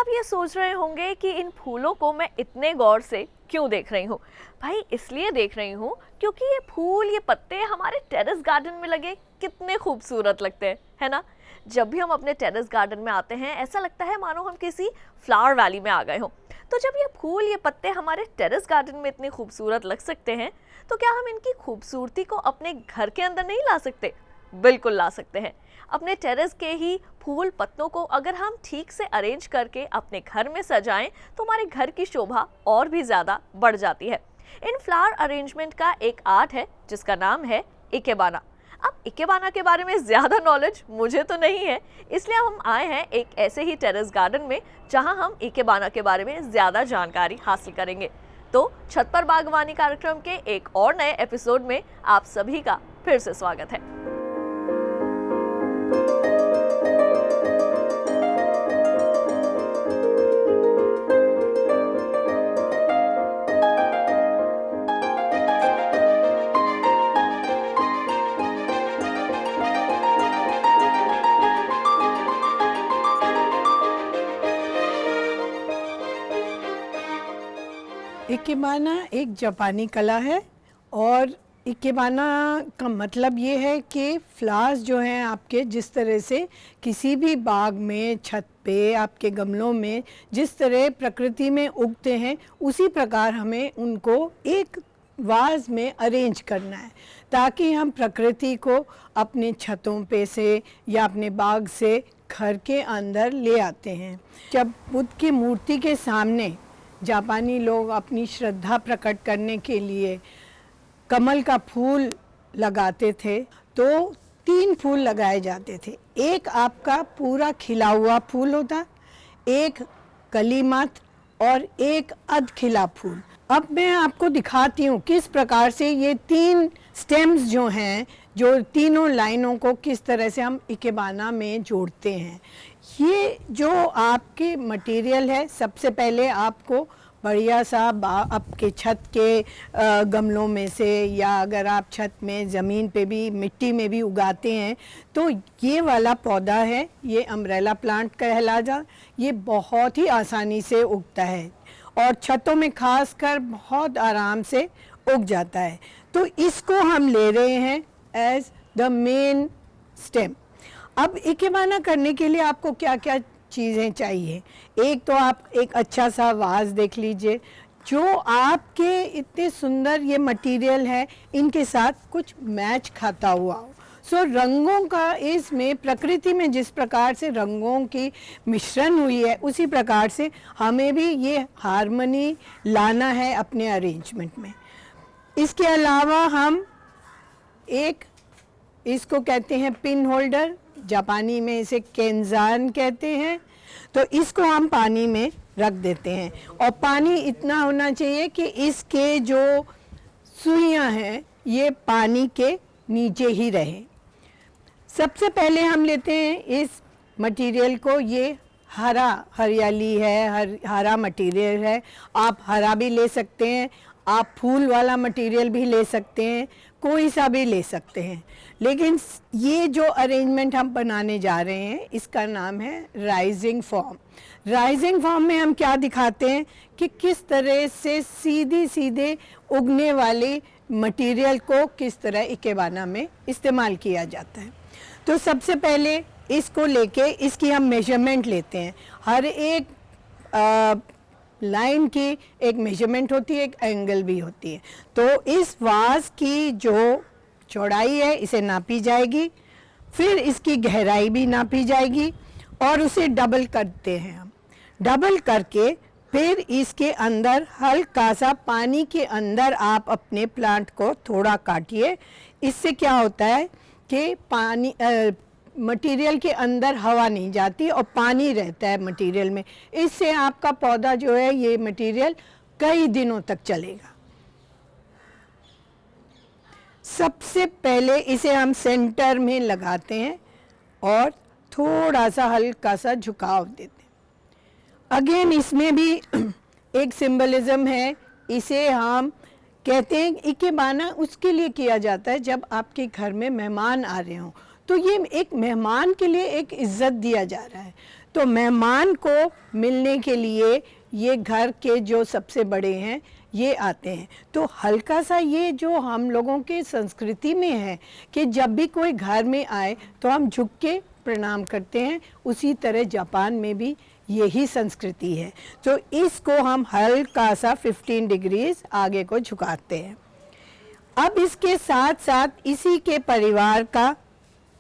आप ये सोच रहे होंगे कि इन फूलों को मैं इतने गौर से क्यों देख रही हूँ। भाई इसलिए देख रही हूँ क्योंकि ये फूल, ये पत्ते हमारे टेरेस गार्डन में लगे कितने खूबसूरत लगते हैं, है ना। जब भी हम अपने टेरेस गार्डन में आते हैं ऐसा लगता है मानो हम किसी फ्लावर वैली में आ गए हों। तो जब ये फूल, ये पत्ते हमारे टेरेस गार्डन में इतने खूबसूरत लग सकते हैं तो क्या हम इनकी खूबसूरती को अपने घर के अंदर नहीं ला सकते? बिल्कुल ला सकते हैं। अपने टेरेस के ही फूल पत्तों को अगर हम ठीक से अरेंज करके अपने घर में सजाएं तो हमारे घर की शोभा और भी ज़्यादा बढ़ जाती है। इन फ्लावर अरेंजमेंट का एक आर्ट है जिसका नाम है इकेबाना। अब इकेबाना के बारे में ज़्यादा नॉलेज मुझे तो नहीं है, इसलिए हम आए हैं एक ऐसे ही टेरेस गार्डन में जहां हम इकेबाना के बारे में ज़्यादा जानकारी हासिल करेंगे। तो छत पर बागवानी कार्यक्रम के एक और नए एपिसोड में आप सभी का फिर से स्वागत है। इकेबाना एक जापानी कला है और इकेबाना का मतलब ये है कि फ्लावर्स जो हैं आपके जिस तरह से किसी भी बाग में, छत पे, आपके गमलों में जिस तरह प्रकृति में उगते हैं उसी प्रकार हमें उनको एक वाज में अरेंज करना है ताकि हम प्रकृति को अपने छतों पे से या अपने बाग से घर के अंदर ले आते हैं। जब बुद्ध की मूर्ति के सामने जापानी लोग अपनी श्रद्धा प्रकट करने के लिए कमल का फूल लगाते थे तो 3 फूल लगाए जाते थे। एक आपका पूरा खिला हुआ फूल होता, एक कली मात्र और एक अध खिला फूल। अब मैं आपको दिखाती हूँ किस प्रकार से ये 3 स्टेम्स जो हैं, जो तीनों लाइनों को किस तरह से हम इकेबाना में जोड़ते हैं। ये जो आपके मटेरियल है, सबसे पहले आपको बढ़िया सा आपके छत के गमलों में से या अगर आप छत में ज़मीन पे भी, मिट्टी में भी उगाते हैं तो ये वाला पौधा है, ये अम्ब्रेला प्लांट कहलाता। ये बहुत ही आसानी से उगता है और छतों में खासकर बहुत आराम से उग जाता है। तो इसको हम ले रहे हैं एज द मेन स्टेम। अब इकेबाना करने के लिए आपको क्या क्या चीज़ें चाहिए? एक तो आप एक अच्छा सा वाज देख लीजिए जो आपके इतने सुंदर ये मटेरियल है इनके साथ कुछ मैच खाता हुआ हो। सो रंगों का इसमें प्रकृति में जिस प्रकार से रंगों की मिश्रण हुई है उसी प्रकार से हमें भी ये हार्मनी लाना है अपने अरेंजमेंट में। इसके अलावा हम एक इसको कहते हैं पिन होल्डर, जापानी में इसे केंजान कहते हैं। तो इसको हम पानी में रख देते हैं और पानी इतना होना चाहिए कि इसके जो सुइयां हैं ये पानी के नीचे ही रहे। सबसे पहले हम लेते हैं इस मटेरियल को, ये हरियाली है, हरा मटेरियल है। आप हरा भी ले सकते हैं, आप फूल वाला मटेरियल भी ले सकते हैं, कोई सा भी ले सकते हैं। लेकिन ये जो अरेंजमेंट हम बनाने जा रहे हैं इसका नाम है राइजिंग फॉर्म। राइजिंग फॉर्म में हम क्या दिखाते हैं कि किस तरह से सीधे उगने वाली मटेरियल को किस तरह इकेबाना में इस्तेमाल किया जाता है। तो सबसे पहले इसको लेके इसकी हम मेजरमेंट लेते हैं। हर एक लाइन की एक मेजरमेंट होती है, एक एंगल भी होती है। तो इस वाज की जो चौड़ाई है इसे नापी जाएगी, फिर इसकी गहराई भी नापी जाएगी और उसे डबल करते हैं हम। डबल करके फिर इसके अंदर हल्का सा पानी के अंदर आप अपने प्लांट को थोड़ा काटिए। इससे क्या होता है कि पानी मटेरियल के अंदर हवा नहीं जाती और पानी रहता है मटेरियल में। इससे आपका पौधा जो है ये मटेरियल कई दिनों तक चलेगा। सबसे पहले इसे हम सेंटर में लगाते हैं और थोड़ा सा हल्का सा झुकाव देते हैं। अगेन इसमें भी एक सिंबलिज्म है। इसे हम कहते हैं इकेबाना उसके लिए किया जाता है जब आपके घर में मेहमान आ रहे हों, तो ये एक मेहमान के लिए एक इज्जत दिया जा रहा है। तो मेहमान को मिलने के लिए ये घर के जो सबसे बड़े हैं ये आते हैं। तो हल्का सा ये जो हम लोगों के संस्कृति में है कि जब भी कोई घर में आए तो हम झुक के प्रणाम करते हैं, उसी तरह जापान में भी यही संस्कृति है। तो इसको हम हल्का सा 15 डिग्रीज आगे को झुकाते हैं। अब इसके साथ साथ इसी के परिवार का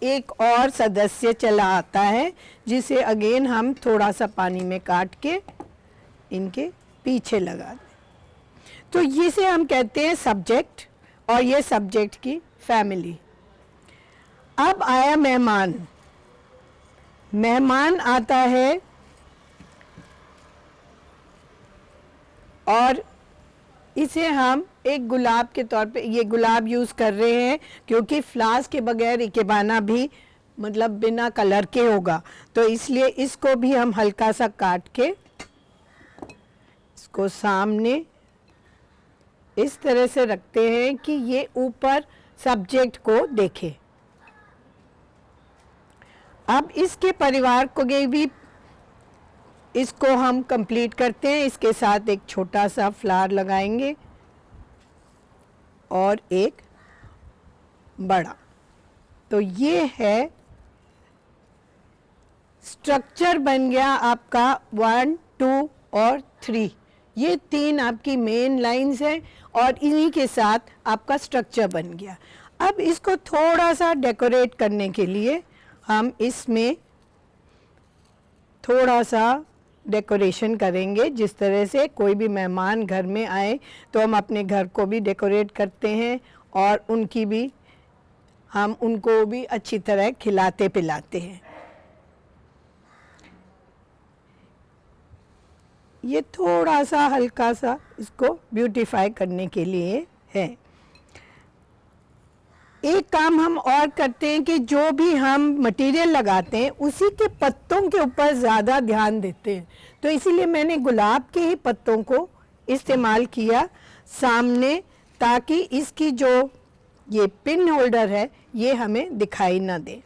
एक और सदस्य चला आता है, जिसे अगेन हम थोड़ा सा पानी में काट के इनके पीछे लगा दें। तो इसे हम कहते हैं सब्जेक्ट, और ये सब्जेक्ट की फैमिली। अब आया मेहमान। मेहमान आता है और इसे हम एक गुलाब के तौर पे, ये गुलाब यूज़ कर रहे हैं क्योंकि फ्लावर्स के बगैर इकेबाना भी मतलब बिना कलर के होगा, तो इसलिए इसको भी हम हल्का सा काट के इसको सामने इस तरह से रखते हैं कि ये ऊपर सब्जेक्ट को देखे। अब इसके परिवार को भी इसको हम कंप्लीट करते हैं। इसके साथ एक छोटा सा फ्लावर लगाएंगे और एक बड़ा। तो ये है स्ट्रक्चर बन गया आपका 1, 2 और 3। ये 3 आपकी मेन लाइंस हैं और इन्हीं के साथ आपका स्ट्रक्चर बन गया। अब इसको थोड़ा सा डेकोरेट करने के लिए हम इसमें थोड़ा सा डेकोरेशन करेंगे। जिस तरह से कोई भी मेहमान घर में आए तो हम अपने घर को भी डेकोरेट करते हैं और उनकी भी हम उनको भी अच्छी तरह खिलाते पिलाते हैं। ये थोड़ा सा हल्का सा इसको ब्यूटीफाई करने के लिए है। एक काम हम और करते हैं कि जो भी हम मटेरियल लगाते हैं उसी के पत्तों के ऊपर ज़्यादा ध्यान देते हैं। तो इसीलिए मैंने गुलाब के ही पत्तों को इस्तेमाल किया सामने, ताकि इसकी जो ये पिन होल्डर है ये हमें दिखाई ना दे।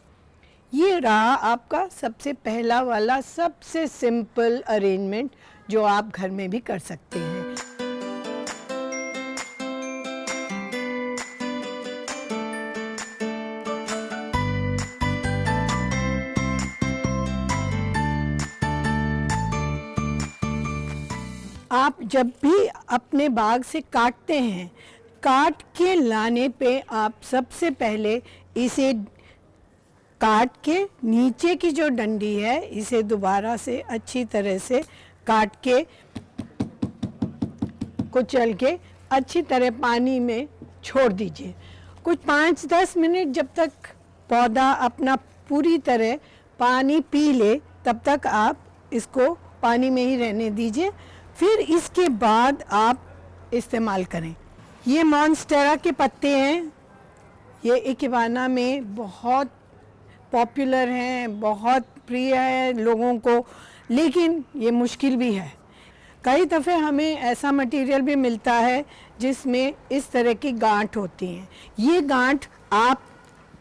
ये रहा आपका सबसे पहला वाला सबसे सिंपल अरेंजमेंट जो आप घर में भी कर सकते हैं। आप जब भी अपने बाग से काटते हैं, काट के लाने पे आप सबसे पहले इसे काट के नीचे की जो डंडी है इसे दोबारा से अच्छी तरह से काट के कुचल के अच्छी तरह पानी में छोड़ दीजिए। कुछ 5-10 मिनट जब तक पौधा अपना पूरी तरह पानी पी ले तब तक आप इसको पानी में ही रहने दीजिए। फिर इसके बाद आप इस्तेमाल करें। ये मॉन्स्टेरा के पत्ते हैं, ये इकेबाना में बहुत पॉपुलर हैं, बहुत प्रिय है लोगों को, लेकिन ये मुश्किल भी है। कई दफ़े हमें ऐसा मटेरियल भी मिलता है जिसमें इस तरह की गांठ होती हैं। ये गांठ आप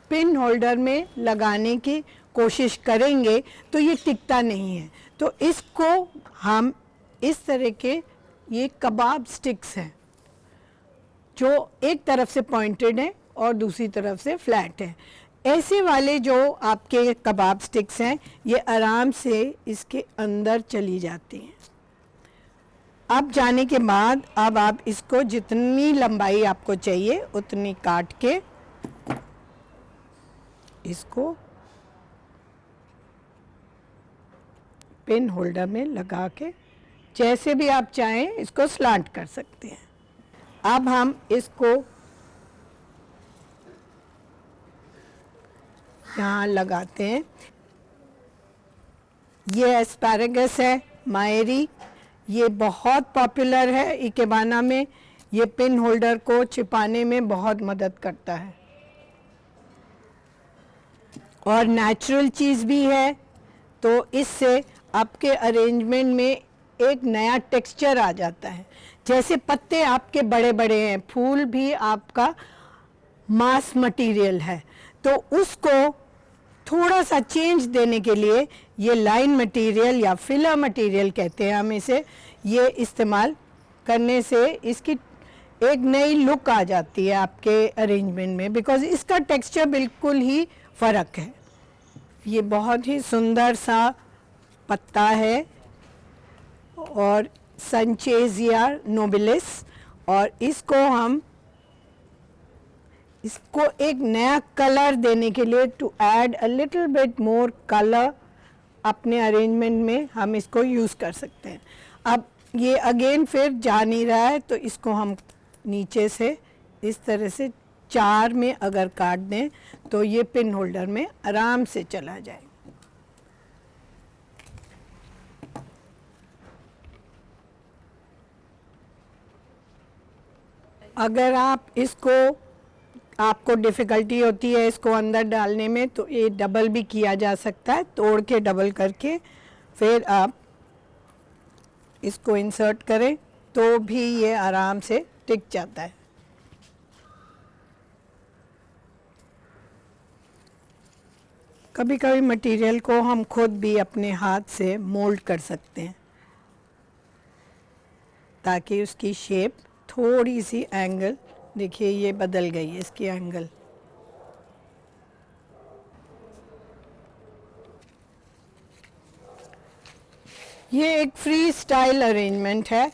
पिन होल्डर में लगाने की कोशिश करेंगे तो ये टिकता नहीं है। तो इसको हम इस तरह के, ये कबाब स्टिक्स हैं जो एक तरफ से पॉइंटेड हैं और दूसरी तरफ से फ्लैट हैं। ऐसे वाले जो आपके कबाब स्टिक्स हैं ये आराम से इसके अंदर चली जाती हैं। अब जाने के बाद अब आप इसको जितनी लंबाई आपको चाहिए उतनी काट के इसको पिन होल्डर में लगा के जैसे भी आप चाहें इसको स्लांट कर सकते हैं। अब हम इसको यहाँ लगाते हैं। ये एस्पैरागस है, मायरी, ये बहुत पॉपुलर है इकेबाना में। ये पिन होल्डर को छिपाने में बहुत मदद करता है और नेचुरल चीज़ भी है, तो इससे आपके अरेंजमेंट में एक नया टेक्सचर आ जाता है। जैसे पत्ते आपके बड़े बड़े हैं, फूल भी आपका मास मटेरियल है, तो उसको थोड़ा सा चेंज देने के लिए ये लाइन मटेरियल या फिलर मटेरियल कहते हैं हम इसे, ये इस्तेमाल करने से इसकी एक नई लुक आ जाती है आपके अरेंजमेंट में, बिकॉज इसका टेक्सचर बिल्कुल ही फ़र्क है। ये बहुत ही सुंदर सा पत्ता है और संचेजिया नोबिलिस, और इसको एक नया कलर देने के लिए, to add a little bit more colour अपने अरेंजमेंट में हम इसको यूज़ कर सकते हैं। अब ये अगेन फिर जा नहीं रहा है, तो इसको हम नीचे से इस तरह से 4 में अगर काट दें तो ये पिन होल्डर में आराम से चला जाए। अगर आपको डिफ़िकल्टी होती है इसको अंदर डालने में, तो ये डबल भी किया जा सकता है, तोड़ के डबल करके फिर आप इसको इंसर्ट करें तो भी ये आराम से टिक जाता है। कभी कभी मटेरियल को हम खुद भी अपने हाथ से मोल्ड कर सकते हैं ताकि उसकी शेप थोड़ी सी एंगल, देखिए ये बदल गई है इसकी एंगल। ये एक फ्री स्टाइल अरेंजमेंट है,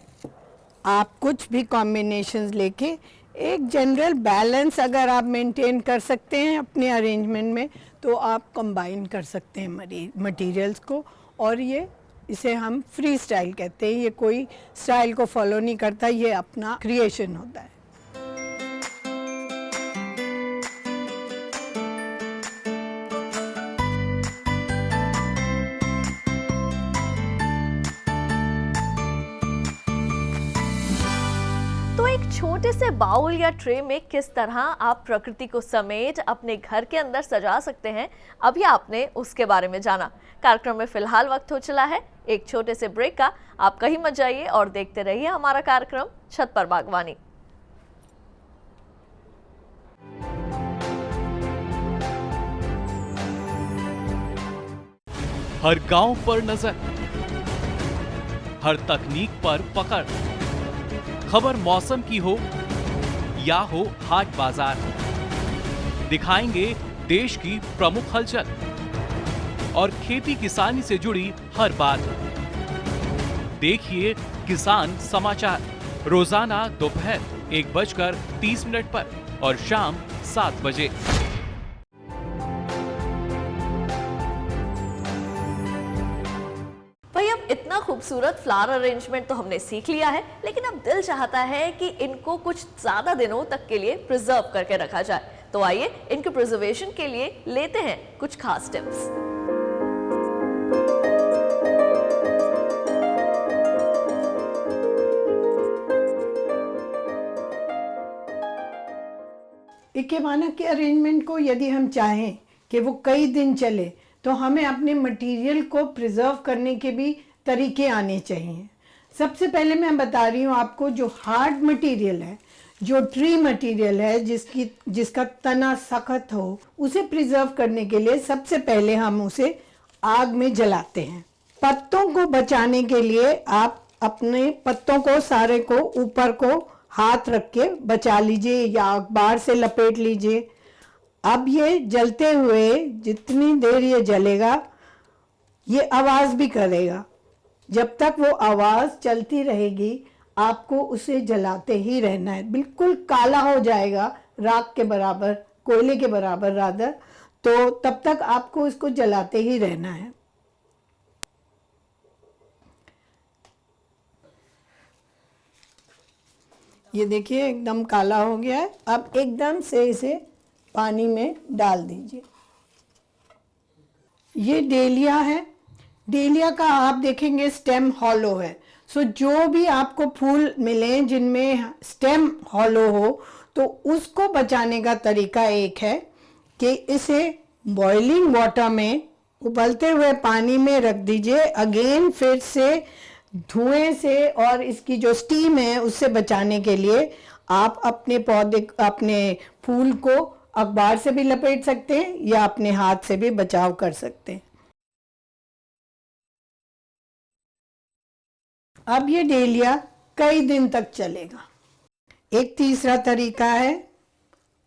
आप कुछ भी कॉम्बिनेशंस लेके एक जनरल बैलेंस अगर आप मेंटेन कर सकते हैं अपने अरेंजमेंट में, तो आप कंबाइन कर सकते हैं मटेरियल्स को, और इसे हम फ्री स्टाइल कहते हैं। ये कोई स्टाइल को फॉलो नहीं करता, ये अपना क्रिएशन होता है। तो एक छोटे से बाउल या ट्रे में किस तरह आप प्रकृति को समेट अपने घर के अंदर सजा सकते हैं, अभी आपने उसके बारे में जाना। कार्यक्रम में फिलहाल वक्त हो चला है एक छोटे से ब्रेक का। आप कहीं मत जाइए और देखते रहिए हमारा कार्यक्रम छत पर बागवानी। हर गांव पर नजर, हर तकनीक पर पकड़, खबर मौसम की हो या हो हाट बाजार, दिखाएंगे देश की प्रमुख हलचल और खेती किसानी से जुड़ी हर बात। देखिए किसान समाचार रोजाना दोपहर 1:30 पर और शाम 7 बजे। भाई अब इतना खूबसूरत फ्लावर अरेंजमेंट तो हमने सीख लिया है, लेकिन अब दिल चाहता है कि इनको कुछ ज्यादा दिनों तक के लिए प्रिजर्व करके रखा जाए। तो आइए इनके प्रिजर्वेशन के लिए लेते हैं कुछ खास टिप्स। इकेबाना के अरेंजमेंट को यदि हम चाहें कि वो कई दिन चले, तो हमें अपने मटेरियल को प्रिजर्व करने के भी तरीके आने चाहिए। सबसे पहले मैं बता रही हूँ आपको, जो हार्ड मटेरियल है, जो ट्री मटेरियल है, जिसका तना सख्त हो, उसे प्रिजर्व करने के लिए सबसे पहले हम उसे आग में जलाते हैं। पत्तों को बचाने के लिए आप अपने पत्तों को सारे को ऊपर को हाथ रख के बचा लीजिए या अखबार से लपेट लीजिए। अब ये जलते हुए जितनी देर ये जलेगा, ये आवाज़ भी करेगा। जब तक वो आवाज़ चलती रहेगी, आपको उसे जलाते ही रहना है। बिल्कुल काला हो जाएगा, राख के बराबर, कोयले के बराबर रादर, तो तब तक आपको इसको जलाते ही रहना है। ये देखिए एकदम काला हो गया है। अब एकदम से इसे पानी में डाल दीजिए। ये डेलिया है। डेलिया का आप देखेंगे स्टेम हॉलो है। सो जो भी आपको फूल मिले जिनमें स्टेम हॉलो हो, तो उसको बचाने का तरीका एक है कि इसे बॉइलिंग वाटर में, उबलते हुए पानी में रख दीजिए। अगेन फिर से धुएं से और इसकी जो स्टीम है उससे बचाने के लिए आप अपने पौधे, अपने फूल को अखबार से भी लपेट सकते हैं या अपने हाथ से भी बचाव कर सकते हैं। अब ये डेलिया कई दिन तक चलेगा। एक तीसरा तरीका है,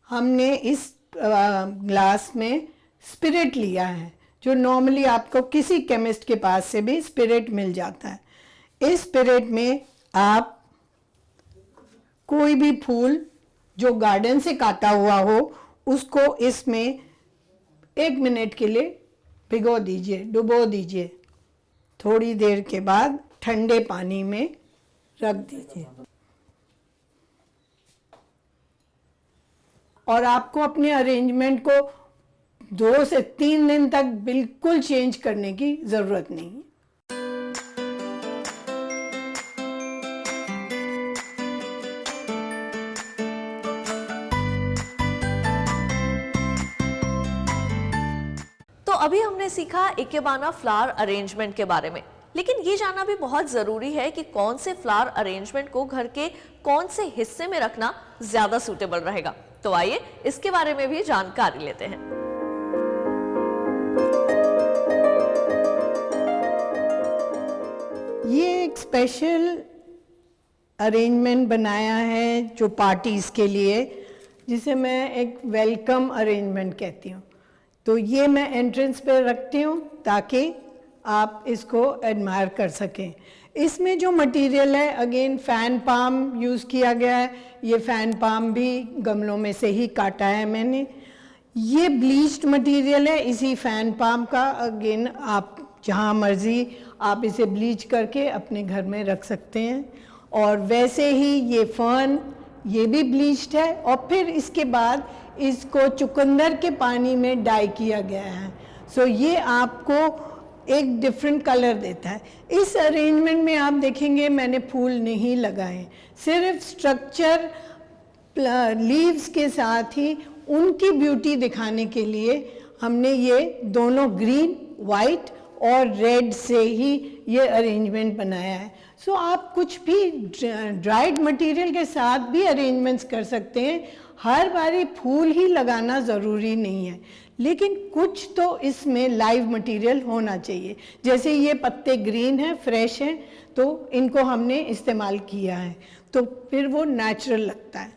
हमने इस ग्लास में स्पिरिट लिया है, जो नॉर्मली आपको किसी केमिस्ट के पास से भी स्पिरिट मिल जाता है। इस स्पिरिट में आप कोई भी फूल जो गार्डन से काटा हुआ हो उसको इसमें 1 मिनट के लिए भिगो दीजिए, डुबो दीजिए। थोड़ी देर के बाद ठंडे पानी में रख दीजिए और आपको अपने अरेंजमेंट को 2 से 3 दिन तक बिल्कुल चेंज करने की ज़रूरत नहीं है। तो अभी हमने सीखा इकेबाना फ्लावर अरेंजमेंट के बारे में, लेकिन ये जानना भी बहुत ज़रूरी है कि कौन से फ्लावर अरेंजमेंट को घर के कौन से हिस्से में रखना ज़्यादा सूटेबल रहेगा। तो आइए इसके बारे में भी जानकारी लेते हैं। ये एक स्पेशल अरेंजमेंट बनाया है जो पार्टीज़ के लिए, जिसे मैं एक वेलकम अरेंजमेंट कहती हूँ। तो ये मैं एंट्रेंस पे रखती हूँ ताकि आप इसको एडमायर कर सकें। इसमें जो मटेरियल है, अगेन फैन पाम यूज़ किया गया है। ये फैन पाम भी गमलों में से ही काटा है मैंने। ये ब्लीच्ड मटेरियल है इसी फैन पाम का। अगेन आप जहाँ मर्जी आप इसे ब्लीच करके अपने घर में रख सकते हैं। और वैसे ही ये फर्न, ये भी ब्लीच्ड है और फिर इसके बाद इसको चुकंदर के पानी में डाई किया गया है। सो ये आपको एक डिफरेंट कलर देता है। इस अरेंजमेंट में आप देखेंगे मैंने फूल नहीं लगाए, सिर्फ स्ट्रक्चर लीव्स के साथ ही उनकी ब्यूटी दिखाने के लिए हमने ये दोनों ग्रीन, वाइट और रेड से ही ये अरेंजमेंट बनाया है। सो आप कुछ भी ड्राइड मटेरियल के साथ भी अरेंजमेंट्स कर सकते हैं। हर बारी फूल ही लगाना ज़रूरी नहीं है, लेकिन कुछ तो इसमें लाइव मटेरियल होना चाहिए। जैसे ये पत्ते ग्रीन हैं, फ्रेश हैं, तो इनको हमने इस्तेमाल किया है, तो फिर वो नेचुरल लगता है।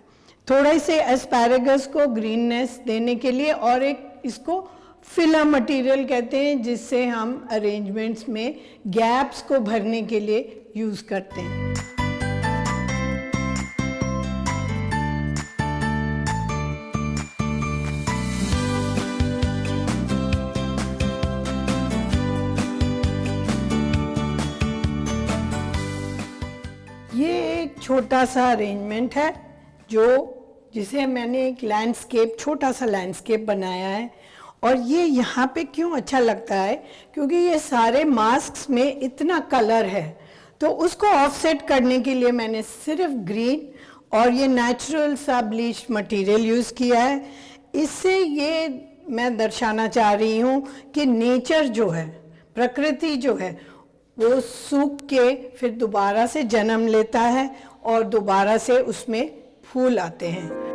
थोड़े से एस्पैरेगस को ग्रीननेस देने के लिए, और एक इसको फिलर मटेरियल कहते हैं, जिससे हम अरेंजमेंट्स में गैप्स को भरने के लिए यूज़ करते हैं। ये एक छोटा सा अरेंजमेंट है जिसे मैंने एक लैंडस्केप, छोटा सा लैंडस्केप बनाया है। और ये यहाँ पे क्यों अच्छा लगता है, क्योंकि ये सारे मास्क्स में इतना कलर है, तो उसको ऑफसेट करने के लिए मैंने सिर्फ ग्रीन और ये नेचुरल सा ब्लीच मटेरियल यूज़ किया है। इससे ये मैं दर्शाना चाह रही हूँ कि नेचर जो है, प्रकृति जो है, वो सूख के फिर दोबारा से जन्म लेता है और दोबारा से उसमें फूल आते हैं।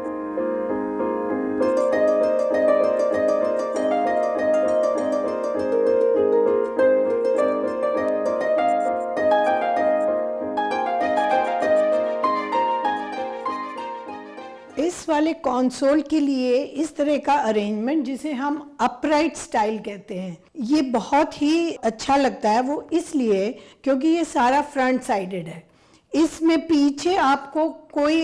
इस वाले कंसोल के लिए इस तरह का अरेंजमेंट, जिसे हम अपराइट स्टाइल कहते हैं, ये बहुत ही अच्छा लगता है। वो इसलिए क्योंकि ये सारा फ्रंट साइडेड है, इसमें पीछे आपको कोई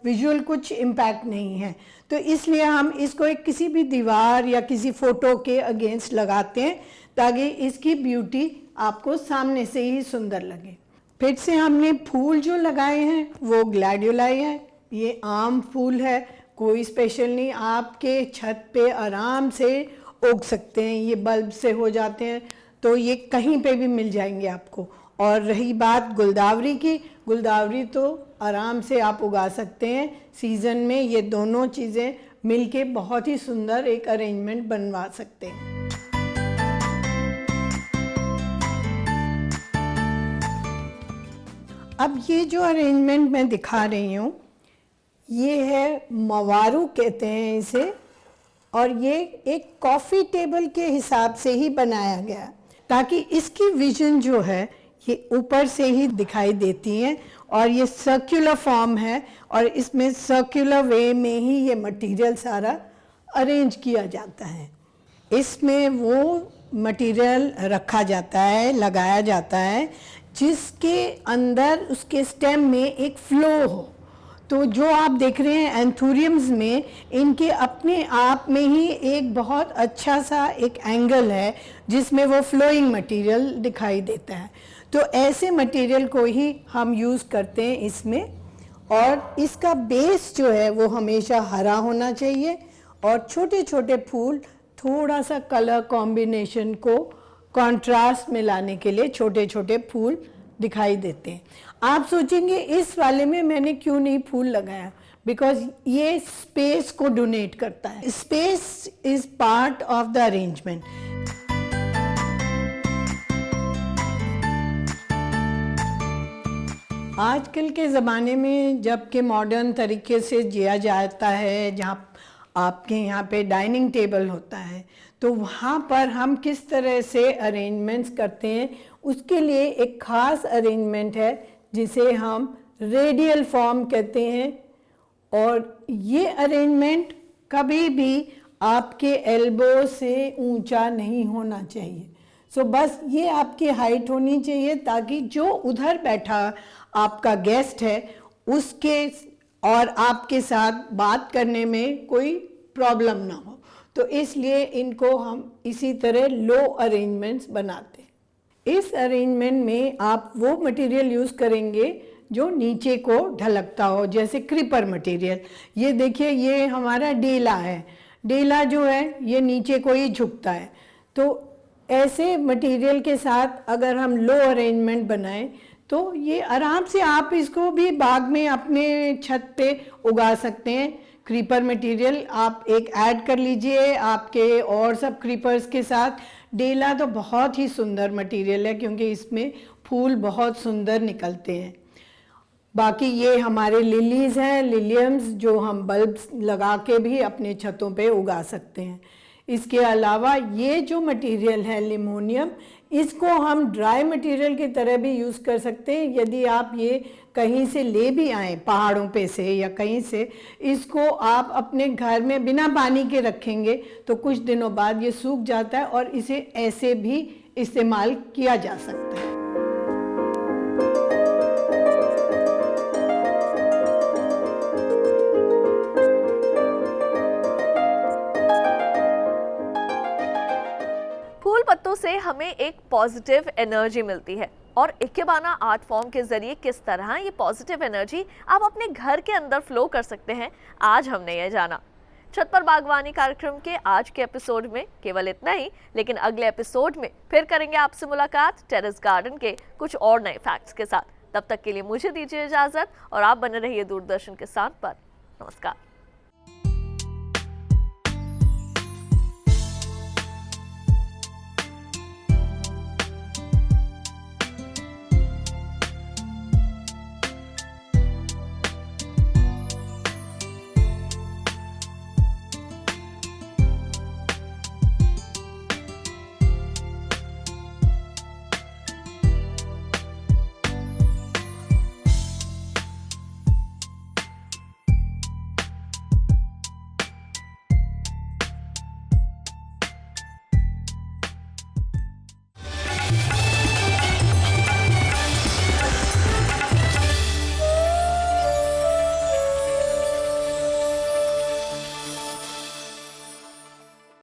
विजुअल कुछ इम्पैक्ट नहीं है, तो इसलिए हम इसको एक किसी भी दीवार या किसी फोटो के अगेंस्ट लगाते हैं ताकि इसकी ब्यूटी आपको सामने से ही सुंदर लगे। फिर से हमने फूल जो लगाए हैं वो ग्लैडियोलाई है। ये आम फूल है, कोई स्पेशल नहीं, आपके छत पे आराम से उग सकते हैं। ये बल्ब से हो जाते हैं, तो ये कहीं पे भी मिल जाएंगे आपको। और रही बात गुलदावरी की, गुलदावरी तो आराम से आप उगा सकते हैं सीज़न में। ये दोनों चीज़ें मिलके बहुत ही सुंदर एक अरेंजमेंट बनवा सकते हैं। अब ये जो अरेंजमेंट मैं दिखा रही हूँ, ये है मवारू कहते हैं इसे, और ये एक कॉफ़ी टेबल के हिसाब से ही बनाया गया ताकि इसकी विजन जो है ये ऊपर से ही दिखाई देती है, और ये सर्कुलर फॉर्म है और इसमें सर्कुलर वे में ही ये मटेरियल सारा अरेंज किया जाता है। इसमें वो मटेरियल रखा जाता है, लगाया जाता है, जिसके अंदर उसके स्टेम में एक फ्लो हो। तो जो आप देख रहे हैं एंथूरियम्स में, इनके अपने आप में ही एक बहुत अच्छा सा एक एंगल है जिसमें वो फ्लोइंग मटेरियल दिखाई देता है। तो ऐसे मटेरियल को ही हम यूज़ करते हैं इसमें, और इसका बेस जो है वो हमेशा हरा होना चाहिए, और छोटे छोटे फूल थोड़ा सा कलर कॉम्बिनेशन को कंट्रास्ट में लाने के लिए छोटे छोटे फूल दिखाई देते हैं। आप सोचेंगे इस वाले में मैंने क्यों नहीं फूल लगाया, बिकॉज ये स्पेस को डोनेट करता है। Space is part of the arrangement. आजकल के ज़माने में जबकि मॉडर्न तरीके से जिया जाता है, जहाँ आपके यहाँ पे डाइनिंग टेबल होता है, तो वहाँ पर हम किस तरह से अरेंजमेंट्स करते हैं, उसके लिए एक ख़ास अरेंजमेंट है जिसे हम रेडियल फॉर्म कहते हैं। और ये अरेंजमेंट कभी भी आपके एल्बो से ऊंचा नहीं होना चाहिए। सो बस ये आपकी हाइट होनी चाहिए ताकि जो उधर बैठा आपका गेस्ट है उसके और आपके साथ बात करने में कोई प्रॉब्लम ना हो। तो इसलिए इनको हम इसी तरह लो अरेंजमेंट्स बनाते हैं। इस अरेंजमेंट में आप वो मटेरियल यूज़ करेंगे जो नीचे को ढलकता हो, जैसे क्रीपर मटेरियल। ये देखिए, ये हमारा डेला है। डेला जो है ये नीचे को ही झुकता है। तो ऐसे मटेरियल के साथ अगर हम लो अरेंजमेंट बनाएं तो ये आराम से आप इसको भी बाग में अपने छत पे उगा सकते हैं। क्रीपर मटेरियल आप एक ऐड कर लीजिए आपके और सब क्रीपर्स के साथ। डेला तो बहुत ही सुंदर मटेरियल है क्योंकि इसमें फूल बहुत सुंदर निकलते हैं। बाकी ये हमारे लिलीज हैं, लिलियम्स, जो हम बल्ब्स लगा के भी अपने छतों पे उगा सकते हैं। इसके अलावा ये जो मटेरियल है लिमोनियम, इसको हम ड्राई मटेरियल की तरह भी यूज़ कर सकते हैं। यदि आप ये कहीं से ले भी आएँ पहाड़ों पे से या कहीं से, इसको आप अपने घर में बिना पानी के रखेंगे तो कुछ दिनों बाद ये सूख जाता है और इसे ऐसे भी इस्तेमाल किया जा सकता है। फूल पत्तों से हमें एक पॉजिटिव एनर्जी मिलती है और इकेबाना आर्ट फॉर्म के जरिए किस तरह ये पॉजिटिव एनर्जी आप अपने घर के अंदर फ्लो कर सकते हैं, आज हमने ये जाना। छत पर बागवानी कार्यक्रम के आज के एपिसोड में केवल इतना ही, लेकिन अगले एपिसोड में फिर करेंगे आपसे मुलाकात टेरेस गार्डन के कुछ और नए फैक्ट्स के साथ। तब तक के लिए मुझे दीजिए इजाजत और आप बने रहिए दूरदर्शन के साथ पर। नमस्कार।